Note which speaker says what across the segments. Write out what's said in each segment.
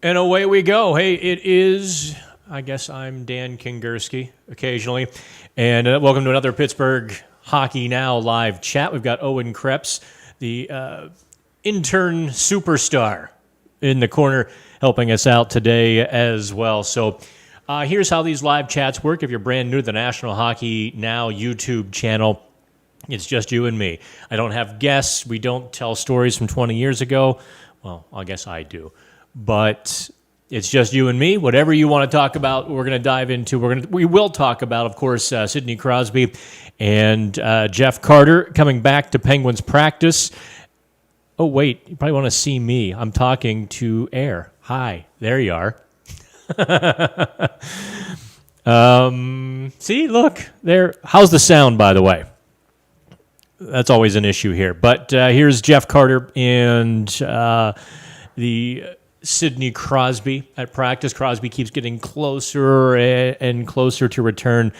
Speaker 1: And away we go. Hey, it is, I guess I'm Dan Kingerski occasionally. And welcome to another Pittsburgh Hockey Now live chat. We've got Owen Krebs, the intern superstar in the corner, helping us out today as well. So here's how these live chats work. If you're brand new to the National Hockey Now YouTube channel, it's just you and me. I don't have guests. We don't tell stories from 20 years ago. Well, I guess I do. But it's just you and me. Whatever you want to talk about, we're going to dive into. We will talk about, of course, Sidney Crosby and Jeff Carter coming back to Penguins practice. Oh, wait. You probably want to see me. I'm talking to air. Hi. There you are. See, look. There. How's the sound, by the way? That's always an issue here. But here's Jeff Carter and the Sidney Crosby at practice. Crosby keeps getting closer and closer to return.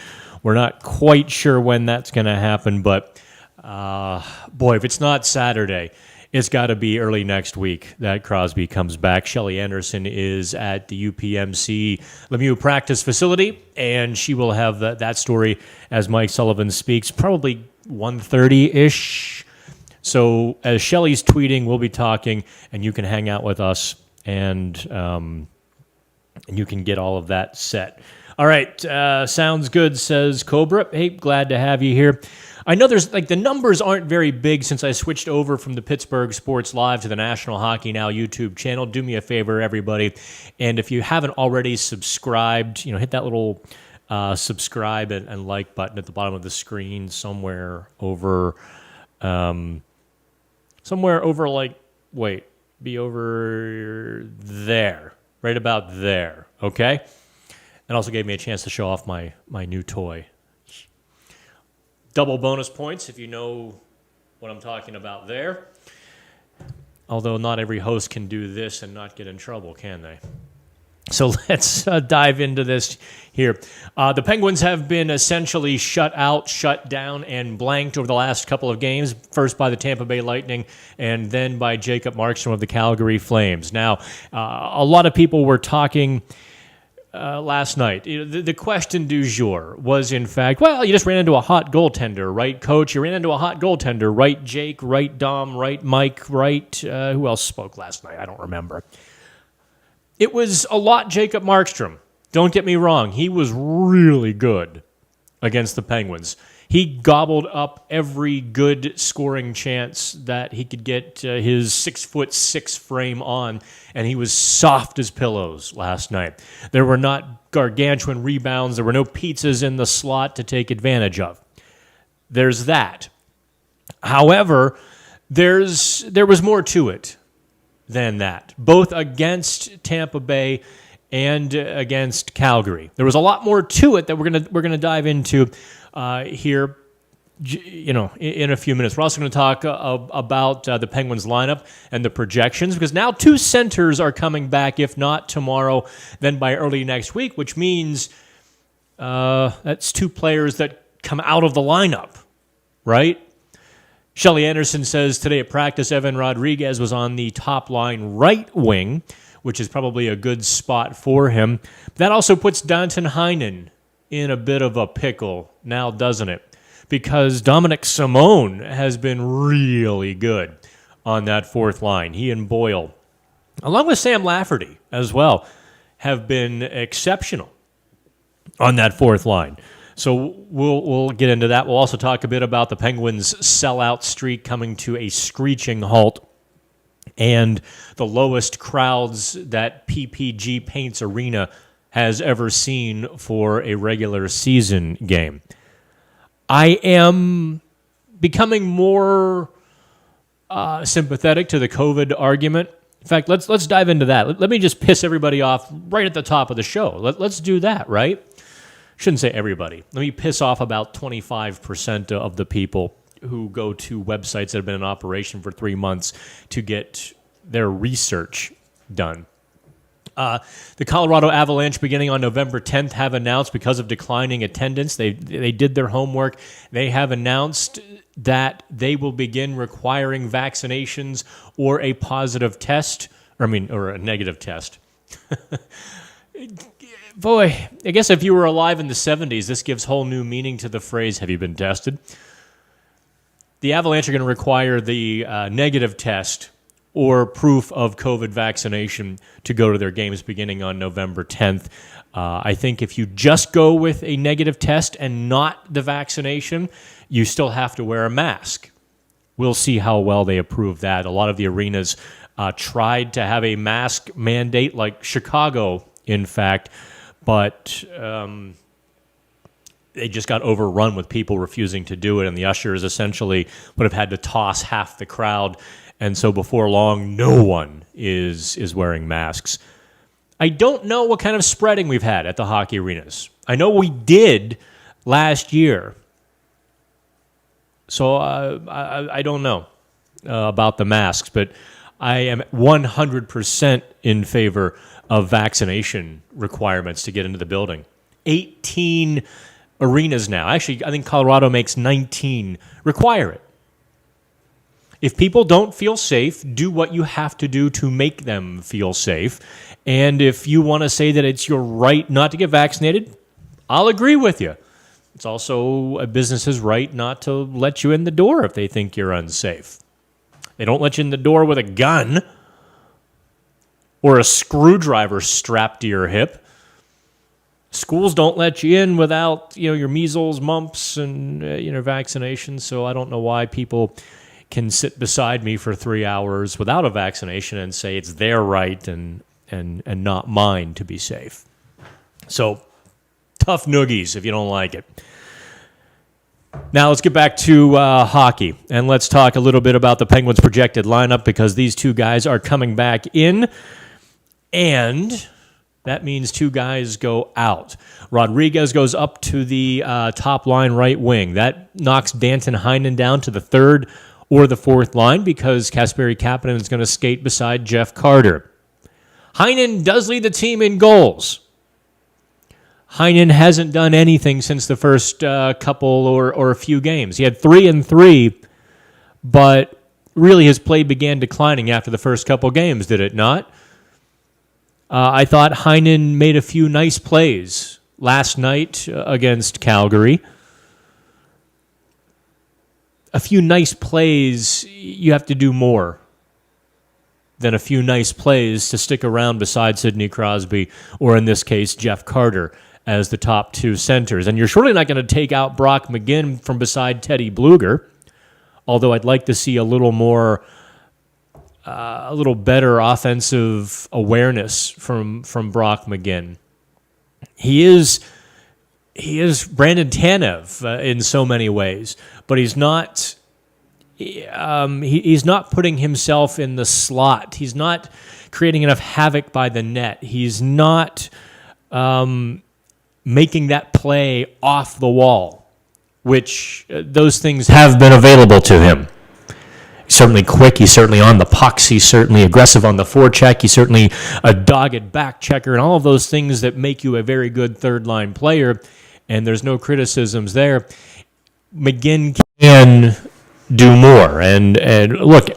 Speaker 1: We're not quite sure when that's going to happen, but boy, if it's not Saturday, it's got to be early next week that Crosby comes back. Shelly Anderson is at the UPMC Lemieux practice facility, and she will have that story as Mike Sullivan speaks, probably 1:30-ish. So as Shelly's tweeting, we'll be talking, and you can hang out with us, and you can get all of that set. All right, sounds good, says Cobra. Hey, glad to have you here. I know there's the numbers aren't very big since I switched over from the Pittsburgh Sports Live to the National Hockey Now YouTube channel. Do me a favor, everybody, and if you haven't already subscribed, hit that little subscribe and like button at the bottom of the screen somewhere over. Be over there, right about there, okay? And also gave me a chance to show off my new toy. Double bonus points if you know what I'm talking about there. Although not every host can do this and not get in trouble, can they? So let's dive into this here. The Penguins have been essentially shut out, shut down, and blanked over the last couple of games, first by the Tampa Bay Lightning and then by Jacob Markstrom of the Calgary Flames. Now, a lot of people were talking last night. The question du jour was, in fact, well, you just ran into a hot goaltender, right, Coach? You ran into a hot goaltender, right, Jake, right, Dom, right, Mike, right? Who else spoke last night? I don't remember. It was a lot Jacob Markstrom. Don't get me wrong. He was really good against the Penguins. He gobbled up every good scoring chance that he could get his 6'6" frame on, and he was soft as pillows last night. There were not gargantuan rebounds. There were no pizzas in the slot to take advantage of. There's that. However, there was more to it than that, both against Tampa Bay and against Calgary. There was a lot more to it that we're gonna dive into here, in a few minutes. We're also going to talk about the Penguins lineup and the projections, because now two centers are coming back, if not tomorrow, then by early next week, which means that's two players that come out of the lineup, right? Shelly Anderson says today at practice, Evan Rodriguez was on the top line right wing, which is probably a good spot for him. That also puts Danton Heinen in a bit of a pickle now, doesn't it? Because Dominic Simone has been really good on that fourth line. He and Boyle, along with Sam Lafferty as well, have been exceptional on that fourth line. So we'll get into that. We'll also talk a bit about the Penguins' sellout streak coming to a screeching halt and the lowest crowds that PPG Paints Arena has ever seen for a regular season game. I am becoming more sympathetic to the COVID argument. In fact, let's dive into that. Let me just piss everybody off right at the top of the show. Let's do that, right? Shouldn't say everybody. Let me piss off about 25% of the people who go to websites that have been in operation for 3 months to get their research done. The Colorado Avalanche, beginning on November 10th, have announced, because of declining attendance, they did their homework. They have announced that they will begin requiring vaccinations or a positive test, or a negative test. Boy, I guess if you were alive in the 70s, this gives whole new meaning to the phrase, have you been tested? The Avalanche are going to require the negative test or proof of COVID vaccination to go to their games beginning on November 10th. I think if you just go with a negative test and not the vaccination, you still have to wear a mask. We'll see how well they approve that. A lot of the arenas tried to have a mask mandate, like Chicago, in fact, but they just got overrun with people refusing to do it, and the ushers essentially would have had to toss half the crowd, and so before long, no one is wearing masks. I don't know what kind of spreading we've had at the hockey arenas. I know we did last year, so I don't know about the masks, but I am 100% in favor of vaccination requirements to get into the building. 18 arenas now. Actually, I think Colorado makes 19 require it. If people don't feel safe, do what you have to do to make them feel safe. And if you want to say that it's your right not to get vaccinated, I'll agree with you. It's also a business's right not to let you in the door if they think you're unsafe. They don't let you in the door with a gun or a screwdriver strapped to your hip. Schools don't let you in without, your measles, mumps, and vaccinations. So I don't know why people can sit beside me for 3 hours without a vaccination and say it's their right and not mine to be safe. So tough noogies if you don't like it. Now let's get back to hockey, and let's talk a little bit about the Penguins' projected lineup, because these two guys are coming back in, and that means two guys go out. Rodriguez goes up to the top line right wing. That knocks Danton Heinen down to the third or the fourth line, because Kasperi Kapanen is going to skate beside Jeff Carter. Heinen does lead the team in goals. Heinen hasn't done anything since the first couple or a few games. He had 3 and 3, but really his play began declining after the first couple games, did it not? I thought Heinen made a few nice plays last night against Calgary. A few nice plays, you have to do more than a few nice plays to stick around beside Sidney Crosby, or in this case, Jeff Carter, as the top two centers. And you're surely not going to take out Brock McGinn from beside Teddy Bluger, although I'd like to see a little more, a little better offensive awareness from Brock McGinn. He is Brandon Tanev in so many ways, but he's not. He's not putting himself in the slot. He's not creating enough havoc by the net. He's not making that play off the wall, which those things have been available to him. He's certainly quick. He's certainly on the pucks. He's certainly aggressive on the forecheck. He's certainly a dogged back checker, and all of those things that make you a very good third-line player, and there's no criticisms there. McGinn can do more. And look,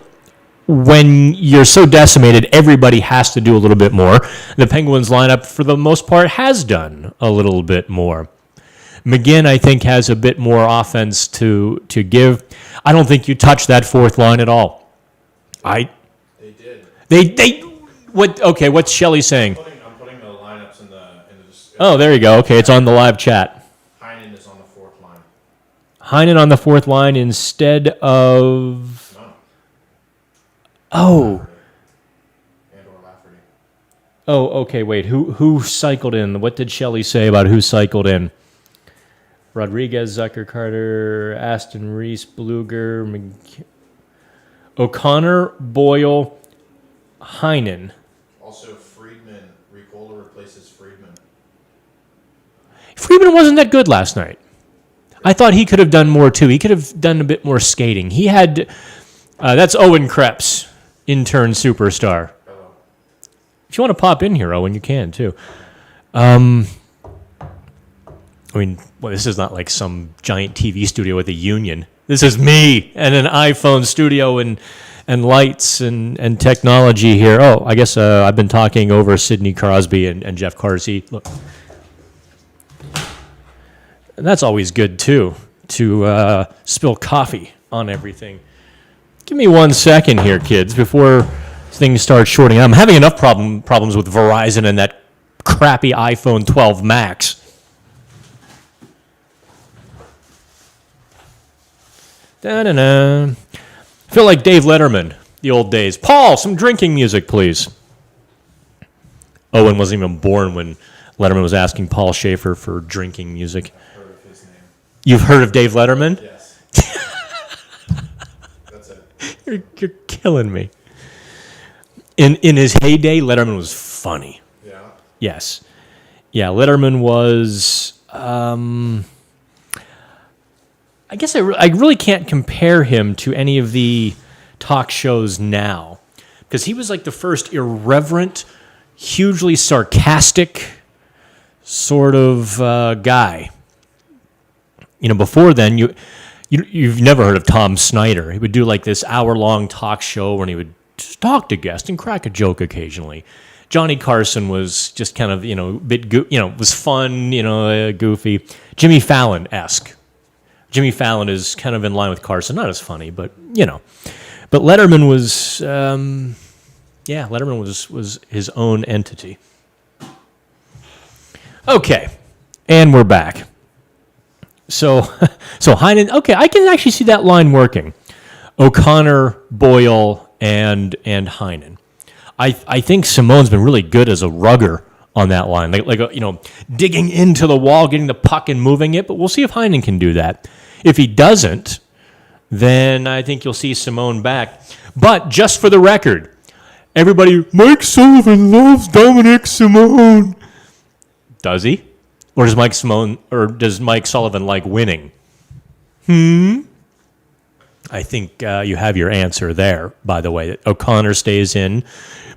Speaker 1: when you're so decimated, everybody has to do a little bit more. The Penguins lineup, for the most part, has done a little bit more. McGinn, I think, has a bit more offense to give. I don't think you touch that fourth line at all.
Speaker 2: They did.
Speaker 1: They what? Okay, what's Shelley saying?
Speaker 2: I'm putting the lineups in the.
Speaker 1: Oh, there you go. Okay, it's on the live chat.
Speaker 2: Heinen is on the fourth line.
Speaker 1: Heinen on the fourth line instead of.
Speaker 2: No.
Speaker 1: Oh.
Speaker 2: And/or Lafferty.
Speaker 1: Oh, okay. Wait. Who cycled in? What did Shelley say about who cycled in? Rodriguez, Zucker, Carter, Aston Reese, Bluger, O'Connor, Boyle, Heinen.
Speaker 2: Also, Friedman. Ricola replaces Friedman.
Speaker 1: Friedman wasn't that good last night. I thought he could have done more, too. He could have done a bit more skating. He had... that's Owen Krebs, intern superstar.
Speaker 2: Hello.
Speaker 1: If you want to pop in here, Owen, you can, too. This is not like some giant TV studio with a union. This is me and an iPhone studio in and lights and technology here. Oh, I guess I've been talking over Sidney Crosby and Jeff Carsey. Look. And that's always good, too, to spill coffee on everything. Give me 1 second here, kids, before things start shorting out. I'm having enough problems with Verizon and that crappy iPhone 12 Max. Da-na-na. I feel like Dave Letterman, the old days. Paul, some drinking music, please. Owen wasn't even born when Letterman was asking Paul Schaefer for drinking music.
Speaker 2: I've heard of his name.
Speaker 1: You've heard of Dave Letterman?
Speaker 2: Yes. That's it.
Speaker 1: You're killing me. In his heyday, Letterman was funny.
Speaker 2: Yeah.
Speaker 1: Yes. Yeah, Letterman was... I guess I really can't compare him to any of the talk shows now. Because he was like the first irreverent, hugely sarcastic sort of guy. You know, before then, you've never heard of Tom Snyder. He would do like this hour-long talk show when he would just talk to guests and crack a joke occasionally. Johnny Carson was just kind of, a bit, was fun, goofy. Jimmy Fallon-esque. Jimmy Fallon is kind of in line with Carson. Not as funny, but, But Letterman was, Letterman was his own entity. Okay, and we're back. So Heinen, okay, I can actually see that line working. O'Connor, Boyle, and Heinen. I think Simone's been really good as a rugger on that line, digging into the wall, getting the puck and moving it. But we'll see if Heinen can do that. If he doesn't, then I think you'll see Simone back. But just for the record, everybody, Mike Sullivan loves Dominic Simone. Does he? Or does Mike Sullivan like winning? I think you have your answer there, by the way. O'Connor stays in.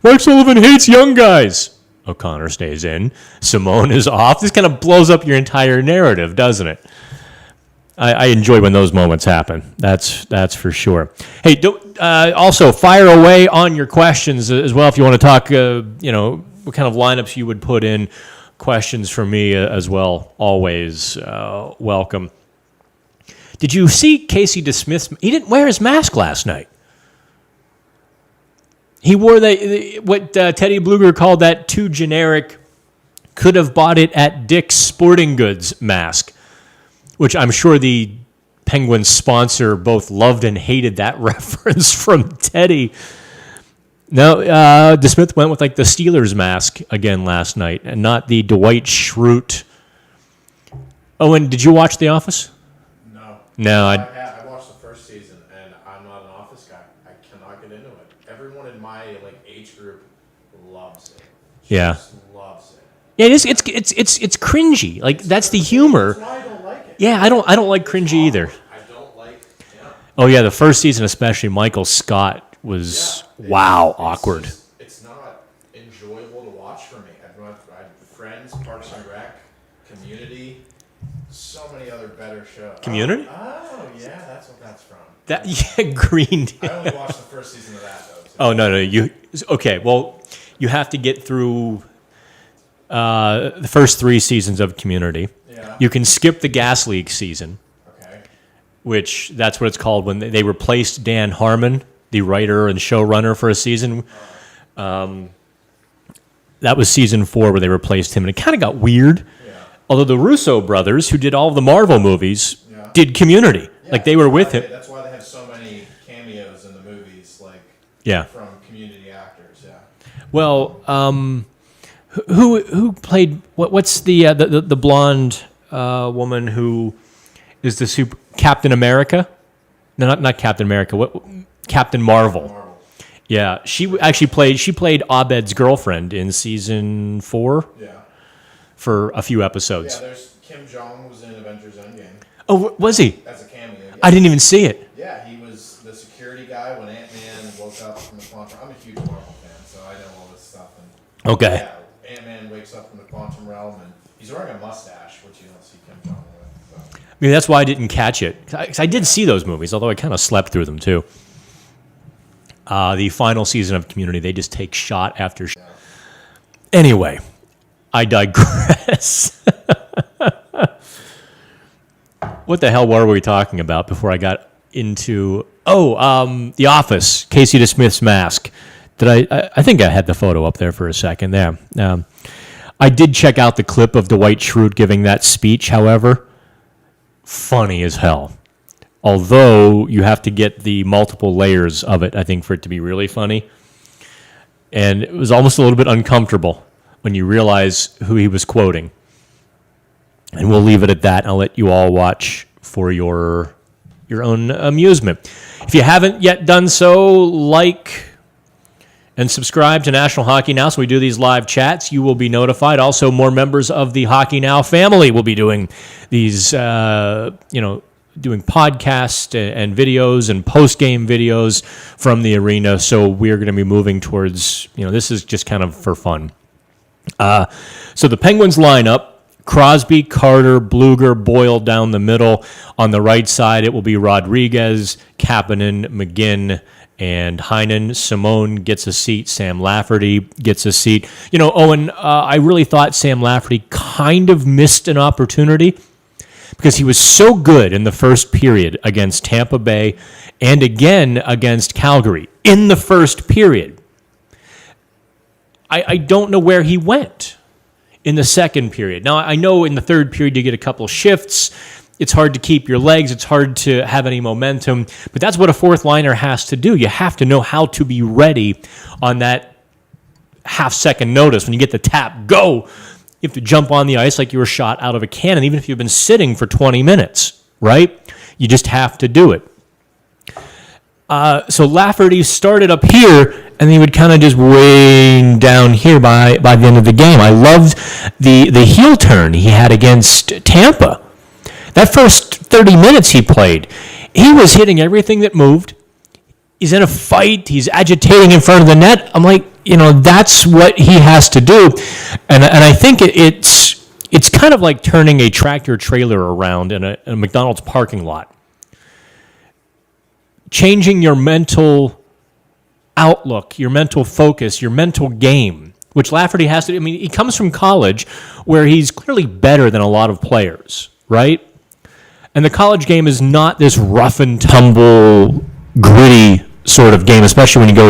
Speaker 1: Mike Sullivan hates young guys. O'Connor stays in. Simone is off. This kind of blows up your entire narrative, doesn't it? I enjoy when those moments happen. That's for sure. Hey, also fire away on your questions as well if you want to talk. What kind of lineups you would put in. Questions for me as well. Always welcome. Did you see Casey DeSmith's? He didn't wear his mask last night. He wore what Teddy Bluger called that too generic, could have bought it at Dick's Sporting Goods mask, which I'm sure the Penguins sponsor both loved and hated that reference from Teddy. No, DeSmith went with like the Steelers mask again last night and not the Dwight Schrute. Oh, and did you watch The Office? No,
Speaker 2: I watched the first season, and I'm not an Office guy. I cannot get into it. Everyone in my age group loves it. Just loves it.
Speaker 1: Yeah, it is. It's cringy. Like that's the humor.
Speaker 2: That's why I don't like it.
Speaker 1: Yeah, I don't like cringy either.
Speaker 2: I don't like. Yeah.
Speaker 1: Oh yeah, the first season especially, Michael Scott was awkward.
Speaker 2: It's not enjoyable to watch for me. I've Friends, Parks and Rec, Community. So many other better shows.
Speaker 1: Community?
Speaker 2: Oh, yeah, that's what that's from.
Speaker 1: Green.
Speaker 2: I only watched the first season of that, though. So.
Speaker 1: Oh, no. Okay, well, you have to get through the first 3 seasons of Community.
Speaker 2: Yeah.
Speaker 1: You can skip the Gas League season,
Speaker 2: Okay.
Speaker 1: which that's what it's called when they replaced Dan Harmon, the writer and showrunner, for a season. That was season 4 where they replaced him, and it kind of got weird. Although the Russo brothers, who did all of the Marvel movies, did Community.
Speaker 2: Yeah,
Speaker 1: they were with him.
Speaker 2: That's why they have so many cameos in the movies, from Community actors. Yeah.
Speaker 1: Well, who played what's the blonde woman who is the Captain America? No, not Captain America. What Captain Marvel? Yeah, she actually played Abed's girlfriend in season 4.
Speaker 2: Yeah.
Speaker 1: For a few episodes.
Speaker 2: Yeah, there's Kim Jong was in Avengers Endgame.
Speaker 1: Oh, was he?
Speaker 2: As a cameo. Yeah.
Speaker 1: I didn't even see it.
Speaker 2: Yeah, he was the security guy when Ant-Man woke up from the quantum. I'm a huge Marvel fan, so I know all this stuff. And,
Speaker 1: okay.
Speaker 2: Yeah, Ant-Man wakes up from the quantum realm, and he's wearing a mustache, which you don't see Kim Jong with. So.
Speaker 1: I mean, that's why I didn't catch it. 'Cause I did see those movies, although I kind of slept through them too. The final season of Community, they just take shot after shot. Anyway, I digress. What the hell were we talking about before I got into... The Office, Casey DeSmith's mask. I think I had the photo up there for a second there. I did check out the clip of Dwight Schrute giving that speech, however. Funny as hell. Although you have to get the multiple layers of it, I think, for it to be really funny. And it was almost a little bit uncomfortable when you realize who he was quoting. And we'll leave it at that. I'll let you all watch for your own amusement. If you haven't yet done so, like and subscribe to National Hockey Now so we do these live chats. You will be notified. Also, more members of the Hockey Now family will be doing these, doing podcasts and videos and post-game videos from the arena. So we're going to be moving towards, this is just kind of for fun. So the Penguins lineup, Crosby, Carter, Bluger, Boyle down the middle. On the right side, it will be Rodriguez, Kapanen, McGinn, and Heinen. Simone gets a seat. Sam Lafferty gets a seat. Owen, I really thought Sam Lafferty kind of missed an opportunity because he was so good in the first period against Tampa Bay and again against Calgary in the first period. I don't know where he went in the second period. Now, I know in the third period you get a couple shifts. It's hard to keep your legs. It's hard to have any momentum. But that's what a fourth liner has to do. You have to know how to be ready on that half-second notice. When you get the tap, go. You have to jump on the ice like you were shot out of a cannon, even if you've been sitting for 20 minutes, right? You just have to do it. So Lafferty started up here, and he would kind of just wane down here by the end of the game. I loved the heel turn he had against Tampa. That first 30 minutes he played, he was hitting everything that moved. He's in a fight. He's agitating in front of the net. I'm like, that's what he has to do. And I think it's kind of like turning a tractor trailer around in a McDonald's parking lot. Changing your mental outlook, your mental focus, your mental game, which Lafferty has to do. I mean, he comes from college where he's clearly better than a lot of players, right? And the college game is not this rough and tumble, gritty sort of game, especially when he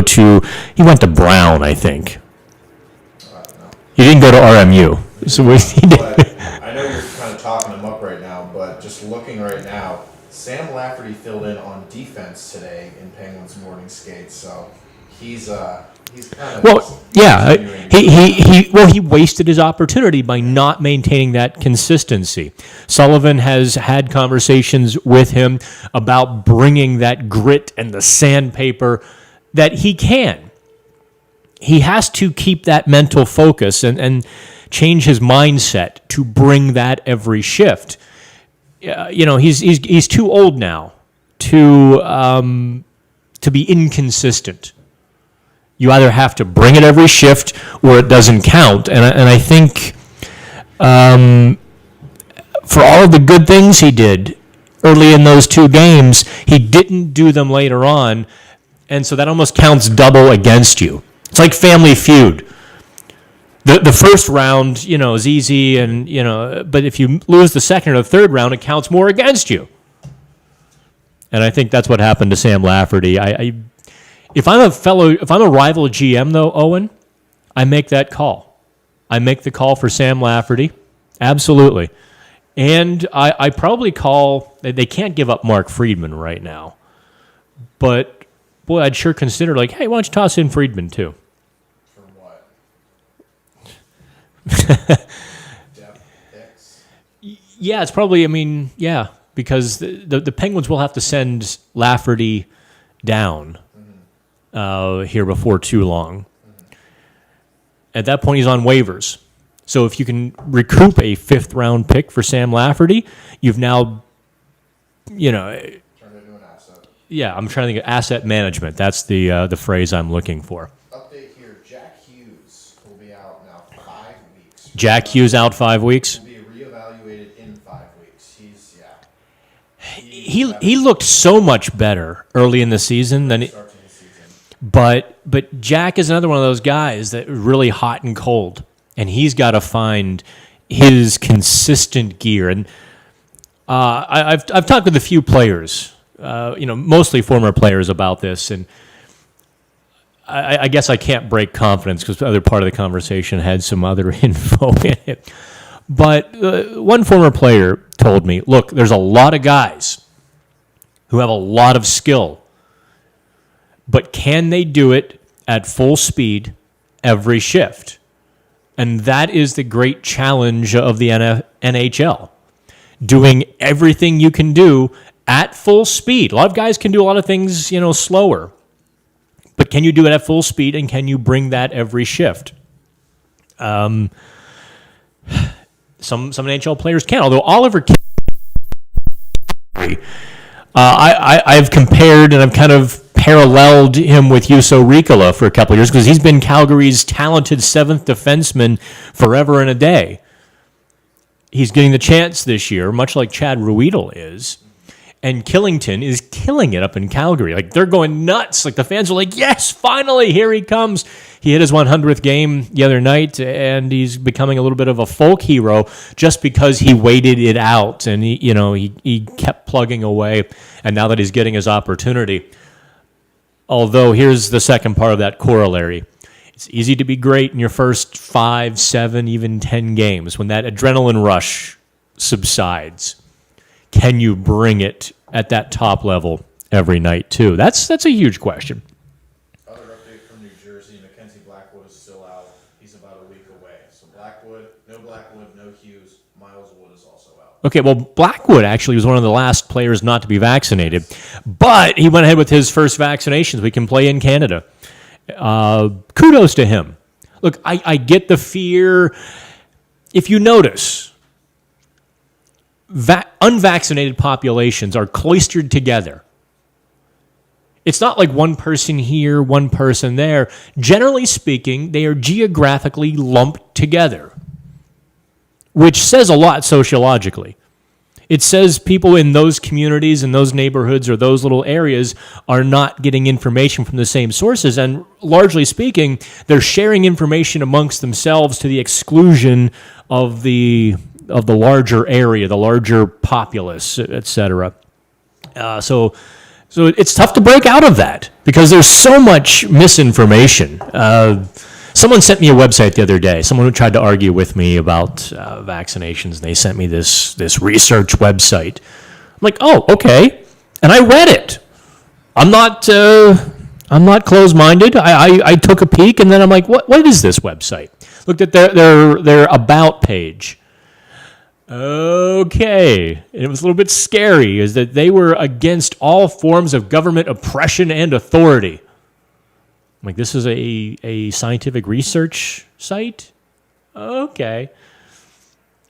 Speaker 1: went to Brown, I think. He didn't go to RMU. So he did.
Speaker 2: I know you're kind of talking him up right now, but just looking right now, Sam Lafferty filled in on defense today in Penguins morning skates, so he's kind of
Speaker 1: he wasted his opportunity by not maintaining that consistency. Sullivan has had conversations with him about bringing that grit and the sandpaper that he can. He has to keep that mental focus and change his mindset to bring that every shift. He's too old now to be inconsistent. You either have to bring it every shift or it doesn't count. And I think for all of the good things he did early in those two games, he didn't do them later on. And so that almost counts double against you. It's like Family Feud. The first round, is easy, but if you lose the second or the third round, it counts more against you. And I think that's what happened to Sam Lafferty. If I'm a rival GM though, Owen, I make that call. I make the call for Sam Lafferty, absolutely. And I probably call. They can't give up Mark Friedman right now, but boy, I'd sure consider hey, why don't you toss in Friedman too? Yeah, it's probably, because the Penguins will have to send Lafferty down here before too long. At that point, he's on waivers. So if you can recoup a fifth-round pick for Sam Lafferty, you've now, turned into an asset. Yeah, I'm trying to think of asset management. That's the phrase I'm looking for. Jack Hughes out 5 weeks.
Speaker 2: Will be reevaluated in 5 weeks.
Speaker 1: He looked so much better early in the season than But Jack is another one of those guys that really hot and cold, and he's got to find his consistent gear. And I've talked with a few players, mostly former players about this, and I guess I can't break confidence because the other part of the conversation had some other info in it. But one former player told me, look, there's a lot of guys who have a lot of skill, but can they do it at full speed every shift? And that is the great challenge of the NHL. Doing everything you can do at full speed. A lot of guys can do a lot of things, slower. But can you do it at full speed, and can you bring that every shift? Some NHL players can, although Oliver I've compared and I've kind of paralleled him with Juuso Riikola for a couple of years because he's been Calgary's talented seventh defenseman forever and a day. He's getting the chance this year, much like Chad Ruedel is. And Killington is killing it up in Calgary. Like, they're going nuts. Like, the fans are like, yes, finally, here he comes. He hit his 100th game the other night, and he's becoming a little bit of a folk hero just because he waited it out. And, he kept plugging away. And now that he's getting his opportunity, although here's the second part of that corollary. It's easy to be great in your first 5, 7, even 10 games when that adrenaline rush subsides. Can you bring it at that top level every night, too? That's a huge question.
Speaker 2: Other update from New Jersey, Mackenzie Blackwood is still out. He's about a week away. So Blackwood, no Hughes. Miles Wood is also out.
Speaker 1: Okay, well, Blackwood actually was one of the last players not to be vaccinated, but he went ahead with his first vaccinations. We can play in Canada. Kudos to him. Look, I get the fear. If you notice, unvaccinated populations are cloistered together. It's not like one person here, one person there. Generally speaking, they are geographically lumped together, which says a lot sociologically. It says people in those communities, in those neighborhoods, or those little areas are not getting information from the same sources. And largely speaking, they're sharing information amongst themselves to the exclusion of the larger area, the larger populace, etc. So it's tough to break out of that because there's so much misinformation. Someone sent me a website the other day. Someone who tried to argue with me about vaccinations, and they sent me this research website. I'm like, oh, okay, and I read it. I'm not closed-minded. I took a peek, and then I'm like, what is this website? Looked at their about page. Okay. And it was a little bit scary, is that they were against all forms of government oppression and authority. I'm like, this is a scientific research site? Okay.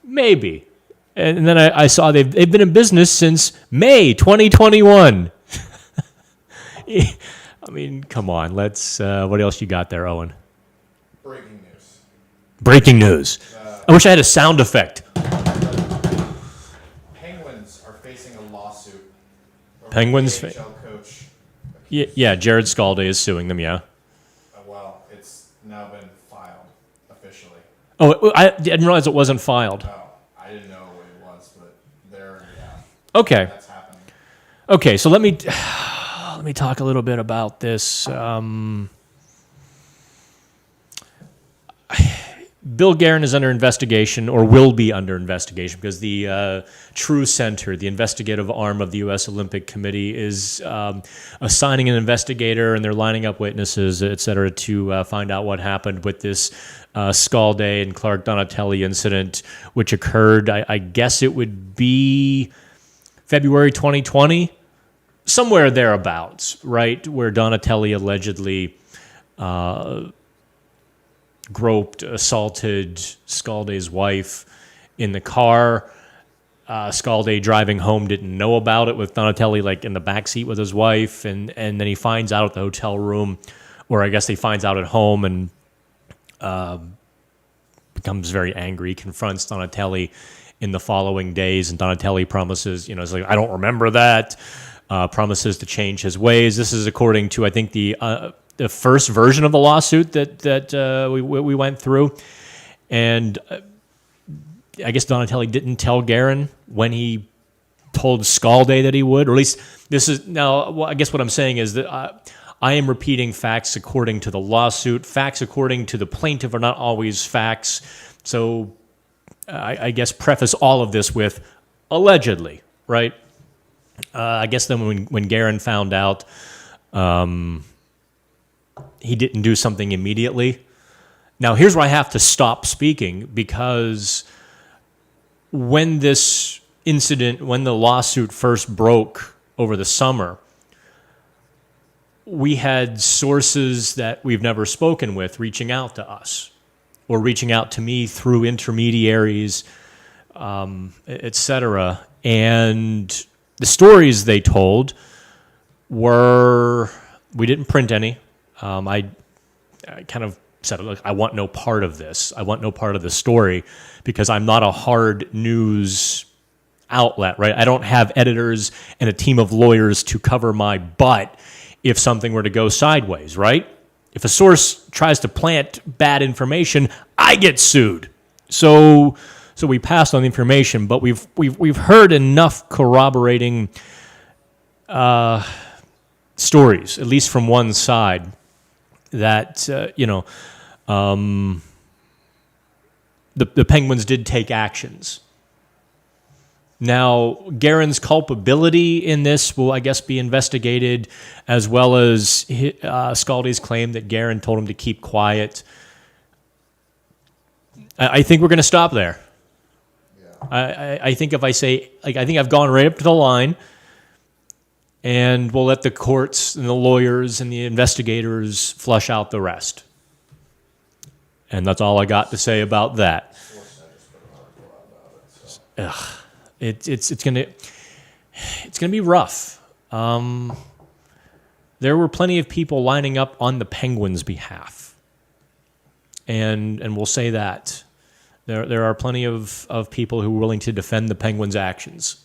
Speaker 1: Maybe. And then I saw they've been in business since May 2021. I mean, come on. Let's. What else you got there, Owen? Breaking news. I wish I had a sound effect.
Speaker 2: Penguins are facing a lawsuit.
Speaker 1: Penguins.
Speaker 2: NHL coach.
Speaker 1: Yeah. Jared Skalde is suing them. Yeah.
Speaker 2: Well, it's now been filed officially.
Speaker 1: Oh, I didn't realize it wasn't filed.
Speaker 2: Oh, I didn't know what it was, but there. Yeah.
Speaker 1: Okay.
Speaker 2: That's happening.
Speaker 1: Okay. So let me talk a little bit about this. Bill Guerin is under investigation, or will be under investigation, because the True Center, the investigative arm of the U.S. Olympic Committee, is assigning an investigator, and they're lining up witnesses, et cetera, to find out what happened with this Skalde and Clark Donatelli incident, which occurred, I guess it would be February 2020, somewhere thereabouts, right, where Donatelli allegedly groped, assaulted Skalde's wife in the car. Skalde driving home didn't know about it, with Donatelli like in the backseat with his wife, and then he finds out at the hotel room, or I guess he finds out at home, and becomes very angry, confronts Donatelli in the following days, and Donatelli promises, it's like, I don't remember that, promises to change his ways. This is according to, I think, the the first version of the lawsuit that we went through, and I guess Donatelli didn't tell Guerin when he told Scalde that he would, or at least this is now. Well, I guess what I'm saying is that I am repeating facts according to the lawsuit. Facts according to the plaintiff are not always facts. So I guess preface all of this with allegedly, right? I guess then when Guerin found out, he didn't do something immediately. Now here's where I have to stop speaking, because when this incident, when the lawsuit first broke over the summer, we had sources that we've never spoken with reaching out to us or reaching out to me through intermediaries, etc. And the stories they told were, we didn't print any. I kind of said, look, I want no part of this. I want no part of the story because I'm not a hard news outlet, right? I don't have editors and a team of lawyers to cover my butt if something were to go sideways, right? If a source tries to plant bad information, I get sued. So we passed on the information, but we've heard enough corroborating stories, at least from one side, that the Penguins did take actions. Now, Guerin's culpability in this will, I guess, be investigated, as well as Scalde's claim that Guerin told him to keep quiet. I think we're going to stop there. Yeah. I think if I say, I think I've gone right up to the line, and we'll let the courts and the lawyers and the investigators flush out the rest. And that's all I got to say about that. It's gonna be rough. There were plenty of people lining up on the Penguins' behalf, and we'll say that there are plenty of people who are willing to defend the Penguins' actions.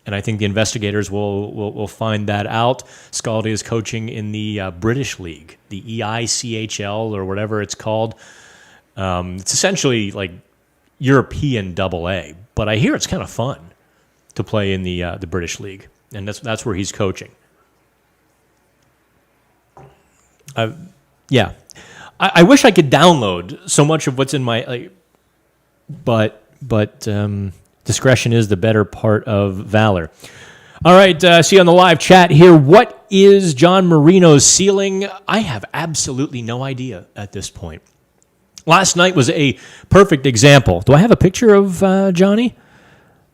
Speaker 1: And I think the investigators will find that out. Scalde is coaching in the British League, the EICHL or whatever it's called. It's essentially like European AA, but I hear it's kind of fun to play in the British League, and that's where he's coaching. Yeah, I wish I could download so much of what's in my but discretion is the better part of valor. All right, see you on the live chat here. What is John Marino's ceiling? I have absolutely no idea at this point. Last night was a perfect example. Do I have a picture of Johnny?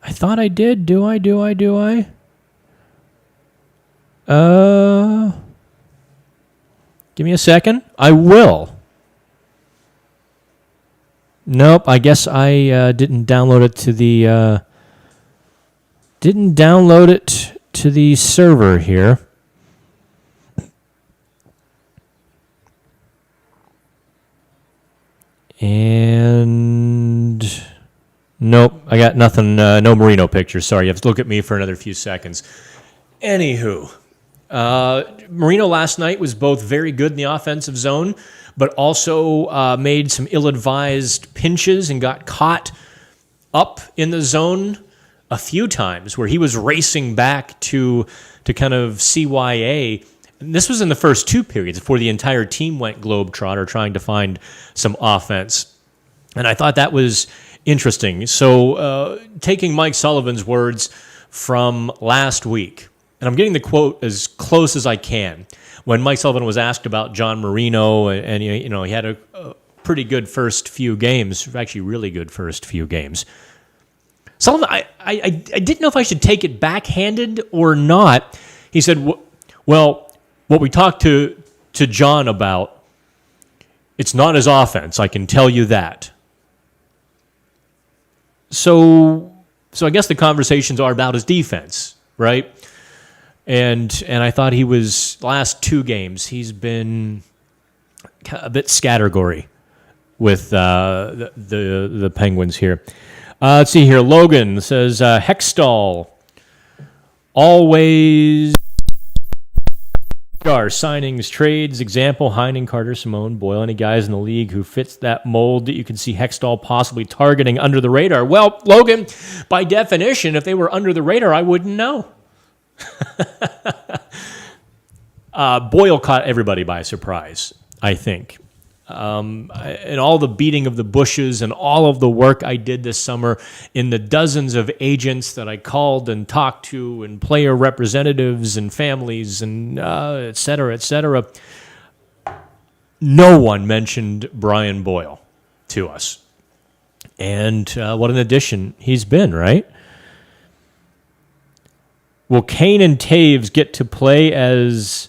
Speaker 1: I thought I did. Do I? Give me a second. I will. Nope, I guess I didn't download it to the server here. And nope, I got nothing, no Marino pictures. Sorry, you have to look at me for another few seconds. Anywho, Marino last night was both very good in the offensive zone, but also made some ill-advised pinches and got caught up in the zone a few times where he was racing back to kind of CYA. And this was in the first two periods before the entire team went globetrotter trying to find some offense. And I thought that was interesting. So taking Mike Sullivan's words from last week, and I'm getting the quote as close as I can, when Mike Sullivan was asked about John Marino, and he had a pretty good first few games, actually really good first few games. Sullivan, I didn't know if I should take it backhanded or not. He said, well, what we talked to John about, it's not his offense, I can tell you that. So I guess the conversations are about his defense, right? And I thought he was, last two games, he's been a bit scattergory with the Penguins here. Let's see here. Logan says, Hextall, always Our signings, trades, example, Heinen, Carter, Simone, Boyle, any guys in the league who fits that mold that you can see Hextall possibly targeting under the radar? Well, Logan, by definition, if they were under the radar, I wouldn't know. Boyle caught everybody by surprise, I think. And all the beating of the bushes and all of the work I did this summer in the dozens of agents that I called and talked to and player representatives and families and et cetera, no one mentioned Brian Boyle to us. And what an addition he's been, right? Will Kane and Taves get to play as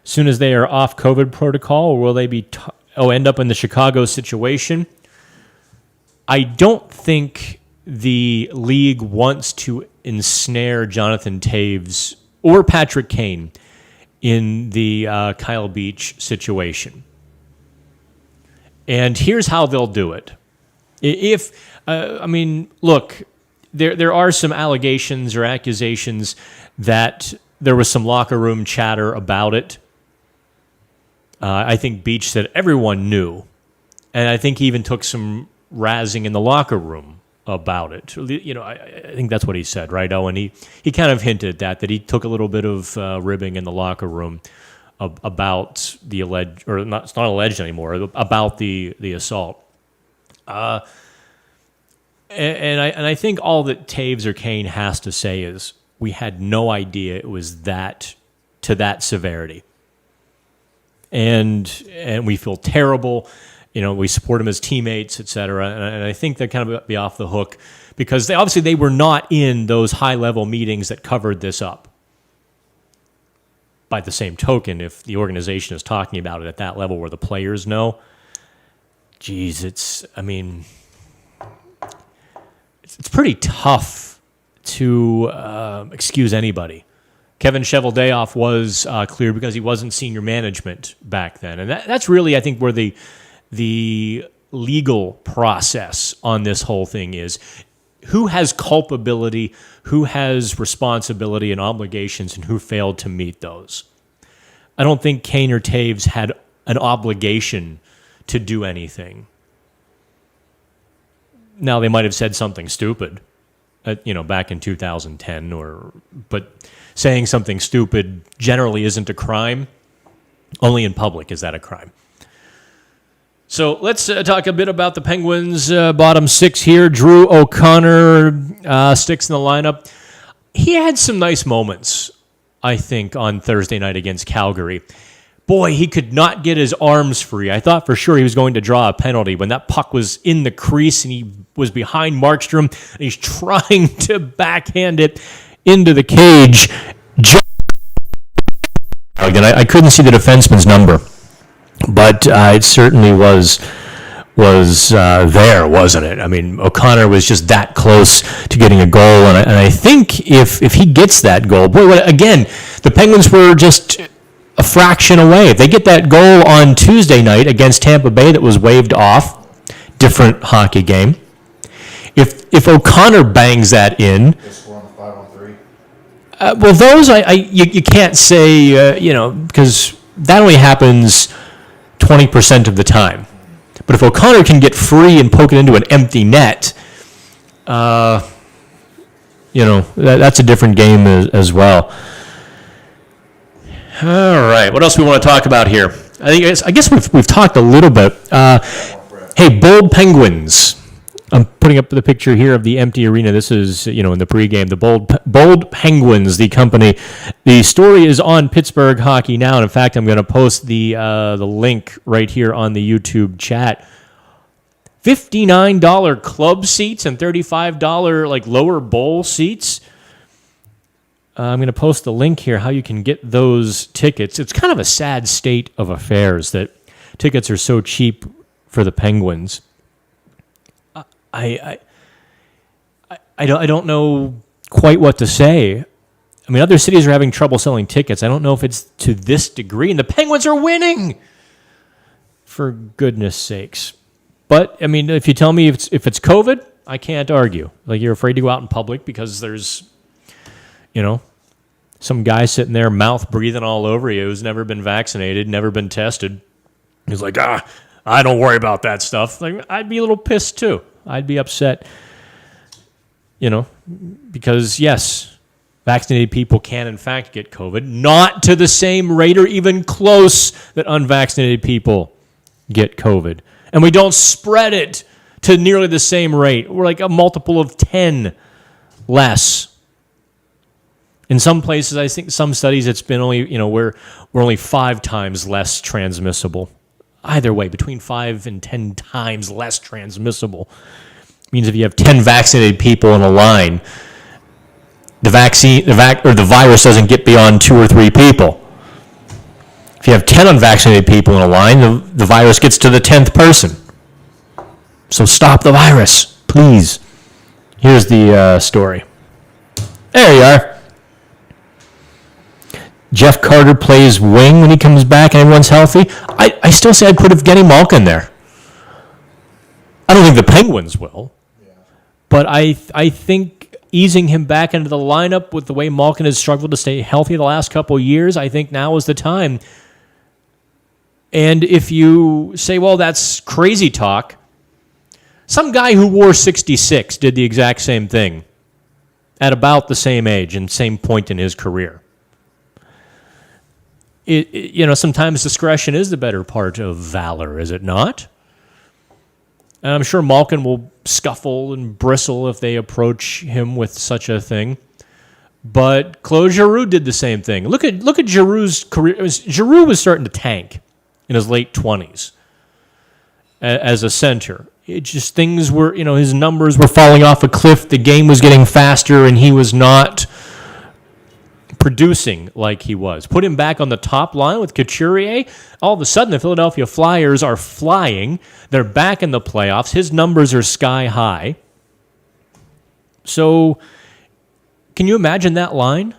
Speaker 1: soon as they are off COVID protocol, or will they be end up in the Chicago situation? I don't think the league wants to ensnare Jonathan Taves or Patrick Kane in the Kyle Beach situation. And here's how they'll do it. Look, there are some allegations or accusations that there was some locker room chatter about it. I think Beach said everyone knew, and I think he even took some razzing in the locker room about it. You know, I think that's what he said, right, Owen? He kind of hinted at that he took a little bit of ribbing in the locker room about the alleged, or not, it's not alleged anymore, about the assault. And I think all that Taves or Kane has to say is we had no idea it was that to that severity. And we feel terrible. You know, we support them as teammates, et cetera. And I think they're kind of be off the hook because they were not in those high-level meetings that covered this up. By the same token, if the organization is talking about it at that level where the players know, geez, it's pretty tough to excuse anybody. Kevin Cheveldayoff was clear because he wasn't senior management back then. And that's really, I think, where the legal process on this whole thing is. Who has culpability, who has responsibility and obligations, and who failed to meet those? I don't think Kane or Taves had an obligation to do anything. Now, they might have said something stupid, back in 2010, but saying something stupid generally isn't a crime. Only in public is that a crime. So let's talk a bit about the Penguins' bottom six here. Drew O'Connor sticks in the lineup. He had some nice moments, I think, on Thursday night against Calgary. Boy, he could not get his arms free. I thought for sure he was going to draw a penalty when that puck was in the crease and he was behind Markstrom and he's trying to backhand it into the cage. Again, I couldn't see the defenseman's number, but it certainly was there, wasn't it? I mean, O'Connor was just that close to getting a goal, and I think if he gets that goal, boy, again, the Penguins were just a fraction away. If they get that goal on Tuesday night against Tampa Bay that was waved off, different hockey game. If O'Connor bangs that in, well, those you can't say because that only happens 20% of the time. But if O'Connor can get free and poke it into an empty net, that's a different game as well. All right, what else do we want to talk about here? I guess we've talked a little bit. Hey, Bold Penguins. I'm putting up the picture here of the empty arena. This is, in the pregame. The Bold Penguins, the company. The story is on Pittsburgh Hockey Now, and in fact, I'm going to post the link right here on the YouTube chat. $59 club seats and $35 lower bowl seats. I'm going to post the link here how you can get those tickets. It's kind of a sad state of affairs that tickets are so cheap for the Penguins. I don't know quite what to say. I mean, other cities are having trouble selling tickets. I don't know if it's to this degree, and the Penguins are winning. For goodness sakes. But, I mean, if you tell me if it's COVID, I can't argue. You're afraid to go out in public because there's, Some guy sitting there, mouth breathing all over you, who's never been vaccinated, never been tested. He's like, I don't worry about that stuff. Like, I'd be a little pissed too. I'd be upset, because yes, vaccinated people can in fact get COVID, not to the same rate or even close that unvaccinated people get COVID. And we don't spread it to nearly the same rate. We're like a multiple of 10 less. In some places, I think some studies, it's been only, we're only 5 times less transmissible. Either way, between 5 and 10 times less transmissible. Means if you have 10 vaccinated people in a line, the virus doesn't get beyond 2 or 3 people. If you have 10 unvaccinated people in a line, the virus gets to the 10th person. So stop the virus, please. Here's the story. There you are. Jeff Carter plays wing when he comes back and everyone's healthy. I still say I'd put Evgeny Malkin there. I don't think the Penguins will. Yeah. But I think easing him back into the lineup with the way Malkin has struggled to stay healthy the last couple of years, I think now is the time. And if you say, well, that's crazy talk, some guy who wore 66 did the exact same thing at about the same age and same point in his career. Sometimes discretion is the better part of valor, is it not? And I'm sure Malkin will scuffle and bristle if they approach him with such a thing. But Claude Giroux did the same thing. Look at Giroux's career. Giroux was starting to tank in his late 20s as a center. It just, things were, his numbers were falling off a cliff. The game was getting faster, and he was not producing like he was. Put him back on the top line with Couturier. All of a sudden, the Philadelphia Flyers are flying. They're back in the playoffs. His numbers are sky high. So, can you imagine that line?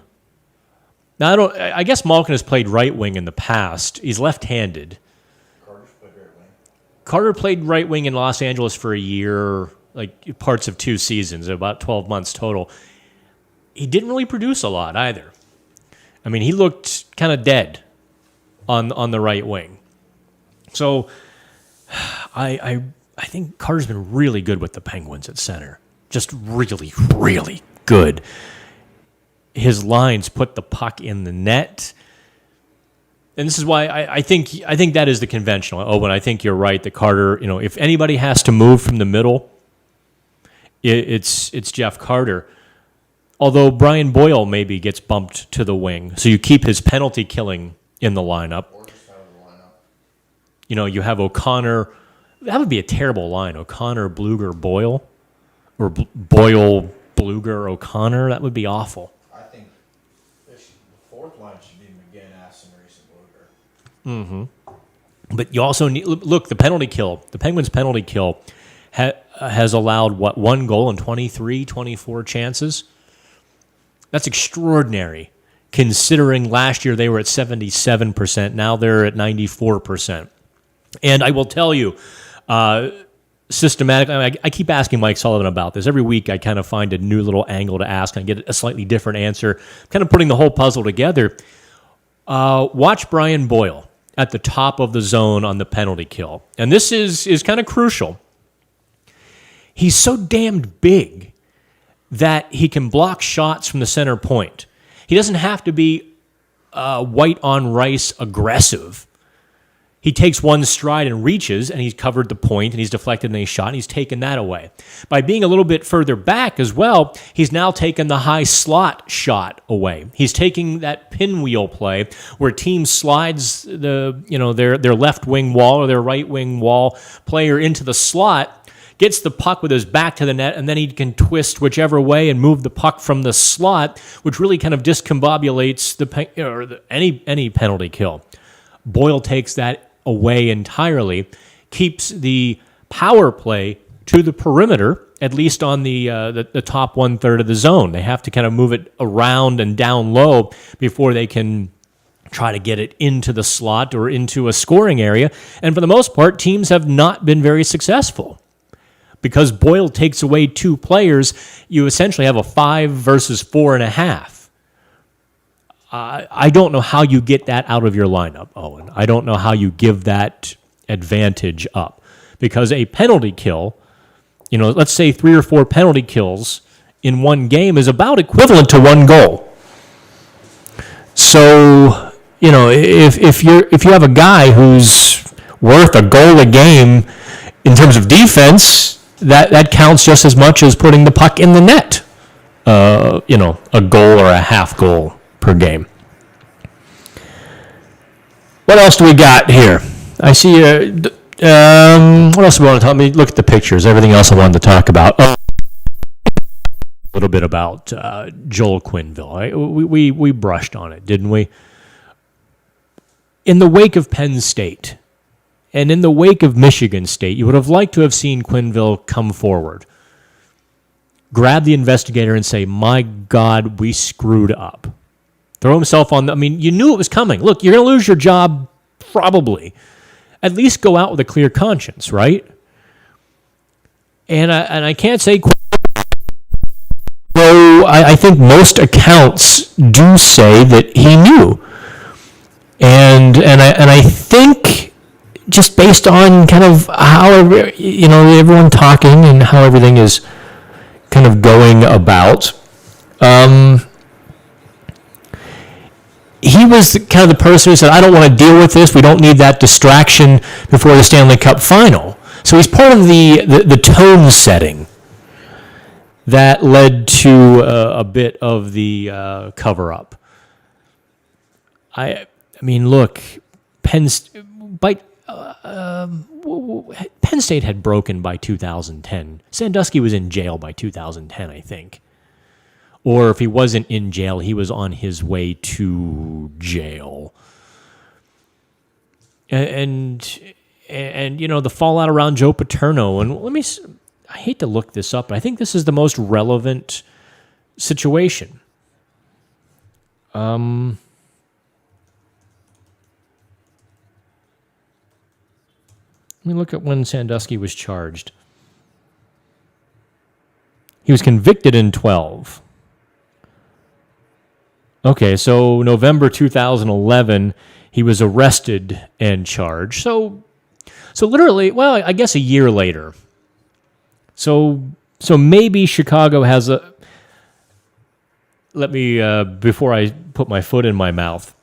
Speaker 1: Now, I guess Malkin has played right wing in the past. He's left-handed. Carter played right wing in Los Angeles for a year, like parts of 2 seasons, about 12 months total. He didn't really produce a lot either. I mean, he looked kind of dead on the right wing. So I think Carter's been really good with the Penguins at center. Just really, really good. His lines put the puck in the net. And this is why I think that is the conventional. Oh, and I think you're right that Carter, if anybody has to move from the middle, it's Jeff Carter. Although Brian Boyle maybe gets bumped to the wing, so you keep his penalty killing in the lineup. Or just out of the lineup. You have O'Connor. That would be a terrible line. O'Connor, Bluger, Boyle, or Boyle, Bluger, O'Connor. That would be awful.
Speaker 2: I think the 4th line should be McGinn, Aston, Reese, and Bluger.
Speaker 1: Mm-hmm. But you also need look the penalty kill. The Penguins' penalty kill has allowed 1 goal in 23, 24 chances. That's extraordinary, considering last year they were at 77%. Now they're at 94%. And I will tell you, systematically, I keep asking Mike Sullivan about this. Every week I kind of find a new little angle to ask and I get a slightly different answer, kind of putting the whole puzzle together. Watch Brian Boyle at the top of the zone on the penalty kill. And this is kind of crucial. He's so damned big that he can block shots from the center point. He doesn't have to be white on rice aggressive. He takes one stride and reaches, and he's covered the point, and he's deflected a shot, and he's taken that away. By being a little bit further back as well, he's now taken the high slot shot away. He's taking that pinwheel play where a team slides their left wing wall or their right wing wall player into the slot, gets the puck with his back to the net, and then he can twist whichever way and move the puck from the slot, which really kind of discombobulates any penalty kill. Boyle takes that away entirely, keeps the power play to the perimeter, at least on the top 1/3 of the zone. They have to kind of move it around and down low before they can try to get it into the slot or into a scoring area. And for the most part, teams have not been very successful. Because Boyle takes away 2 players, you essentially have a 5 versus 4.5. I don't know how you get that out of your lineup, Owen. I don't know how you give that advantage up. Because a penalty kill, let's say 3 or 4 penalty kills in one game is about equivalent to 1 goal. So, if you have a guy who's worth a goal a game in terms of defense, that counts just as much as putting the puck in the net. A goal or a half goal per game. What else do we got here? I see. What else do we want to talk? Let me look at the pictures. Everything else I wanted to talk about. A little bit about Joel Quenneville. We brushed on it, didn't we? In the wake of Penn State and in the wake of Michigan State, you would have liked to have seen Quenneville come forward, grab the investigator and say, my God, we screwed up. Throw himself on you knew it was coming. Look, you're going to lose your job, probably. At least go out with a clear conscience, right? And I can't say, though I think most accounts do say that he knew. And I think just based on kind of how everyone talking and how everything is kind of going about, he was kind of the person who said, I don't want to deal with this. We don't need that distraction before the Stanley Cup final. So he's part of the tone setting that led to a bit of the cover-up. I mean, look, Penn State had broken by 2010. Sandusky was in jail by 2010, I think. Or if he wasn't in jail, he was on his way to jail. And the fallout around Joe Paterno. And I hate to look this up, but I think this is the most relevant situation. Let me look at when Sandusky was charged. He was convicted in 12. Okay, so November 2011, he was arrested and charged. So literally, well, I guess a year later. So maybe Chicago has a... Let me, before I put my foot in my mouth,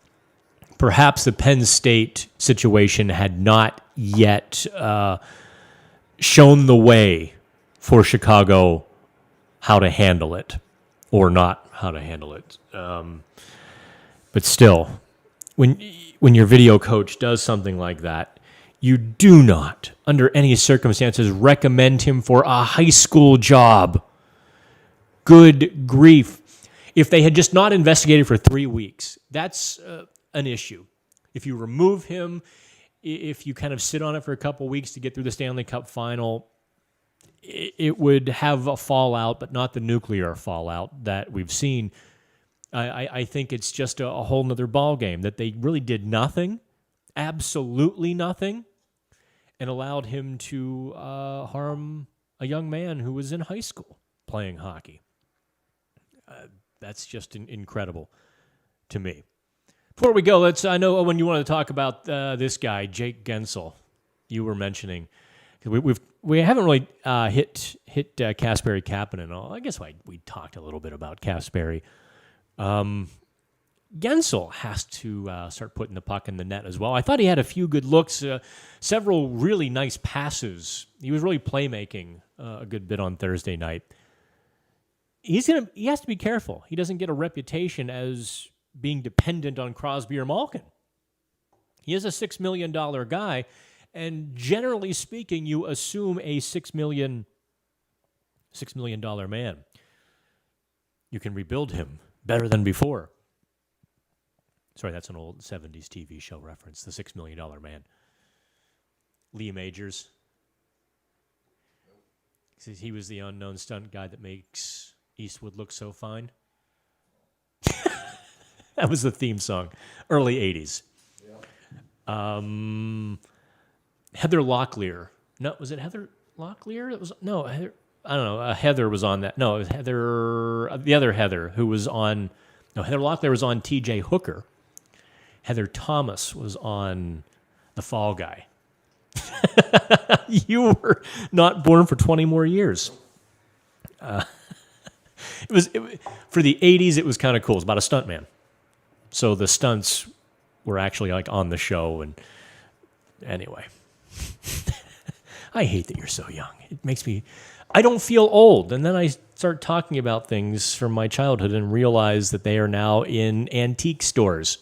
Speaker 1: perhaps the Penn State situation had not yet shown the way for Chicago how to handle it, or not how to handle it. But still, when your video coach does something like that, you do not, under any circumstances, recommend him for a high school job. Good grief. If they had just not investigated for 3 weeks, that's an issue. If you remove him, if you kind of sit on it for a couple weeks to get through the Stanley Cup final, it would have a fallout, but not the nuclear fallout that we've seen. I think it's just a whole nother ballgame, that they really did nothing, absolutely nothing, and allowed him to harm a young man who was in high school playing hockey. That's just incredible to me. Before we go, I know, Owen, you wanted to talk about this guy, Jake Gensel, you were mentioning. We haven't really hit Kasperi Kapanen. I guess we talked a little bit about Kasperi. Gensel has to start putting the puck in the net as well. I thought he had a few good looks, several really nice passes. He was really playmaking a good bit on Thursday night. He has to be careful. He doesn't get a reputation as being dependent on Crosby or Malkin. He is a $6 million guy, and generally speaking, you assume a $6 million man. You can rebuild him better than before. Sorry, that's an old 70s TV show reference, the $6 million man. Lee Majors. Says he was the unknown stunt guy that makes Eastwood look so fine. That was the theme song, early 80s. Yeah. Heather Locklear. No, was it Heather Locklear? It was Heather. I don't know. Heather was on that. No, it was Heather. The other Heather, who was on No, Heather Locklear was on T.J. Hooker. Heather Thomas was on The Fall Guy. You were not born for 20 more years. It was for the 80s. It was kind of cool. It was about a stuntman. So the stunts were actually like on the show. And anyway, I hate that you're so young. It makes me. I don't feel old. And then I start talking about things from my childhood and realize that they are now in antique stores.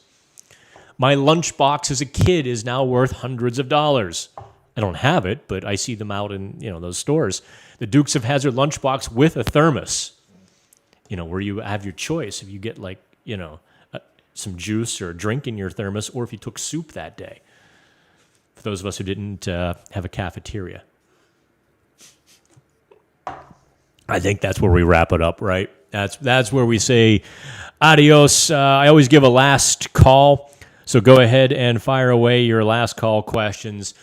Speaker 1: My lunchbox as a kid is now worth hundreds of dollars. I don't have it, but I see them out in those stores. The Dukes of Hazzard lunchbox with a thermos, where you have your choice if you get some juice or a drink in your thermos, or if you took soup that day. For those of us who didn't have a cafeteria. I think that's where we wrap it up, right? That's where we say adios. I always give a last call, so go ahead and fire away your last call questions.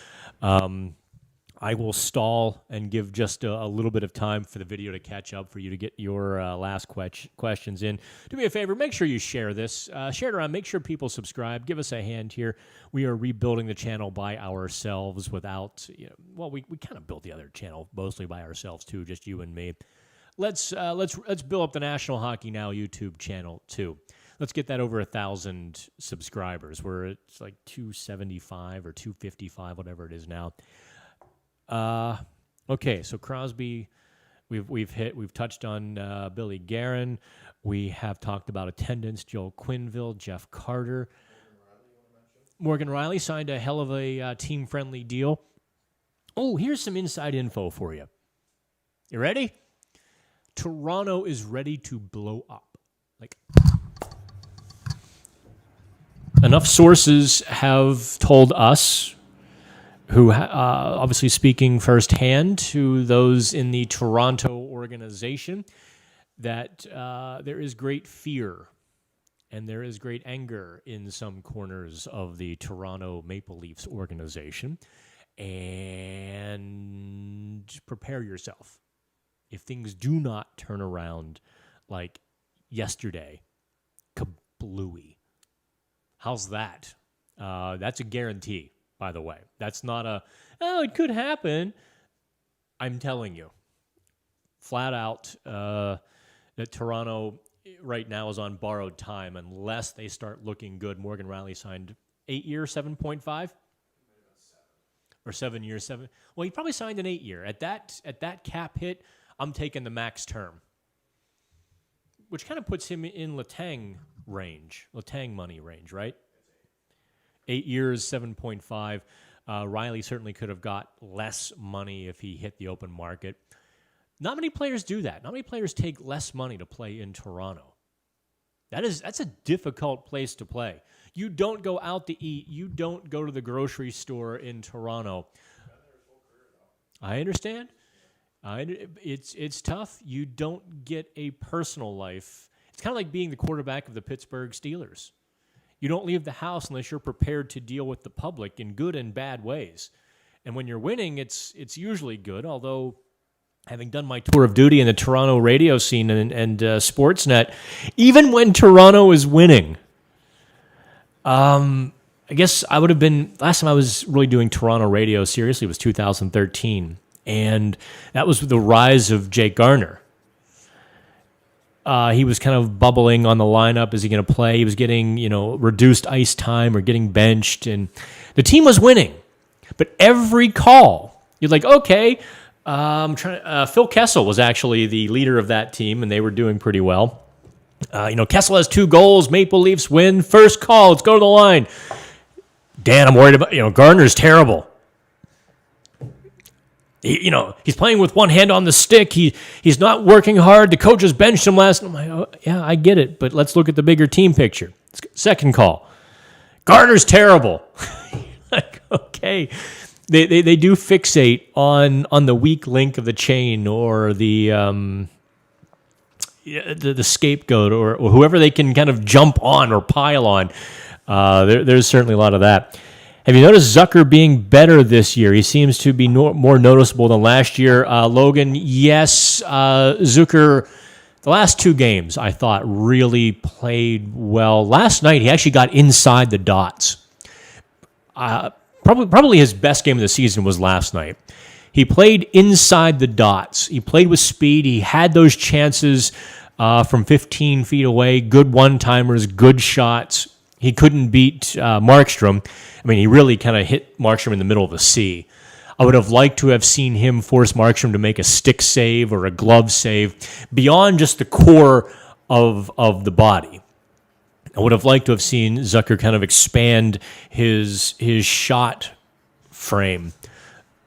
Speaker 1: I will stall and give just a little bit of time for the video to catch up for you to get your last questions in. Do me a favor, make sure you share this. Share it around. Make sure people subscribe. Give us a hand here. We are rebuilding the channel by ourselves without, we kind of built the other channel mostly by ourselves too, just you and me. Let's build up the National Hockey Now YouTube channel too. Let's get that over 1,000 subscribers. It's like 275 or 255, whatever it is now. Okay, so Crosby, we've touched on Billy Guerin. We have talked about attendance, Joel Quenneville, Jeff Carter. Morgan Riley signed a hell of a team-friendly deal. Oh, here's some inside info for you. You ready? Toronto is ready to blow up. Enough sources have told us, who obviously speaking firsthand to those in the Toronto organization, that there is great fear and there is great anger in some corners of the Toronto Maple Leafs organization. And prepare yourself. If things do not turn around like yesterday, kablooey. How's that? That's a guarantee, by the way. That's not it could happen. I'm telling you, flat out, that Toronto right now is on borrowed time unless they start looking good. Morgan Riley signed 8 years, 7.5? Or 7 years, 7. Well, he probably signed an 8 year. At that cap hit, I'm taking the max term, which kind of puts him in Letang money range, right? 8 years, 7.5. Riley certainly could have got less money if he hit the open market. Not many players do that. Not many players take less money to play in Toronto. That's a difficult place to play. You don't go out to eat. You don't go to the grocery store in Toronto. I understand. It's tough. You don't get a personal life. It's kind of like being the quarterback of the Pittsburgh Steelers. You don't leave the house unless you're prepared to deal with the public in good and bad ways. And when you're winning, it's usually good, although having done my tour of duty in the Toronto radio scene and Sportsnet, even when Toronto is winning, I guess I would have been, last time I was really doing Toronto radio seriously was 2013, and that was the rise of Jake Garner. He was kind of bubbling on the lineup. Is he going to play? He was getting, reduced ice time or getting benched, and the team was winning. But every call, you're like, okay, Phil Kessel was actually the leader of that team, and they were doing pretty well. Kessel has 2 goals. Maple Leafs win. First call. Let's go to the line. Dan, I'm worried about, Gardner's terrible. He's playing with one hand on the stick. He's not working hard. The coach has benched him last. I'm like, oh, yeah, I get it, but let's look at the bigger team picture. Second call. Gardner's terrible. Like, okay. They do fixate on the weak link of the chain or the scapegoat or whoever they can kind of jump on or pile on. There's certainly a lot of that. Have you noticed Zucker being better this year? He seems to be more noticeable than last year. Logan, yes. Zucker The last two games, I thought, really played well. Last night, he actually got inside the dots. Probably his best game of the season was last night. He played inside the dots. He played with speed. He had those chances from 15 feet away, good one-timers, good shots. He couldn't beat Markstrom. I mean, he really kind of hit Markstrom in the middle of the C. I would have liked to have seen him force Markstrom to make a stick save or a glove save beyond just the core of the body. I would have liked to have seen Zucker kind of expand his shot frame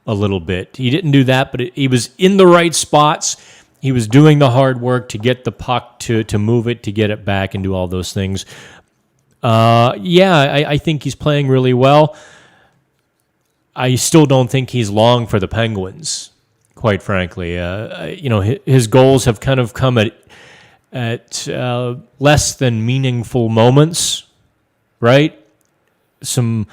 Speaker 1: a little bit. He didn't do that, but he was in the right spots. He was doing the hard work to get the puck, to move it, to get it back, and do all those things. I think he's playing really well. I still don't think he's long for the Penguins, quite frankly. His goals have kind of come at less than meaningful moments, right? Some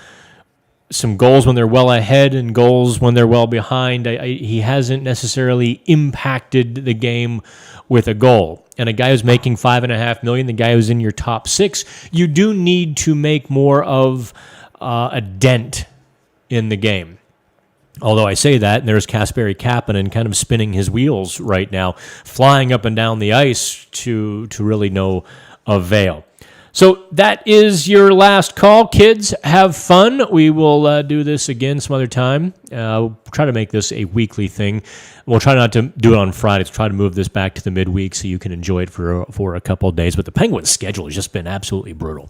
Speaker 1: goals when they're well ahead and goals when they're well behind. He hasn't necessarily impacted the game with a goal. And a guy who's making $5.5 million, the guy who's in your top six, you do need to make more of a dent in the game. Although I say that, and there's Kasperi Kapanen kind of spinning his wheels right now, flying up and down the ice to really no avail. So that is your last call, kids. Have fun. We will do this again some other time. We'll try to make this a weekly thing. We'll try not to do it on Fridays. Try to move this back to the midweek so you can enjoy it for a couple of days. But the Penguins' schedule has just been absolutely brutal.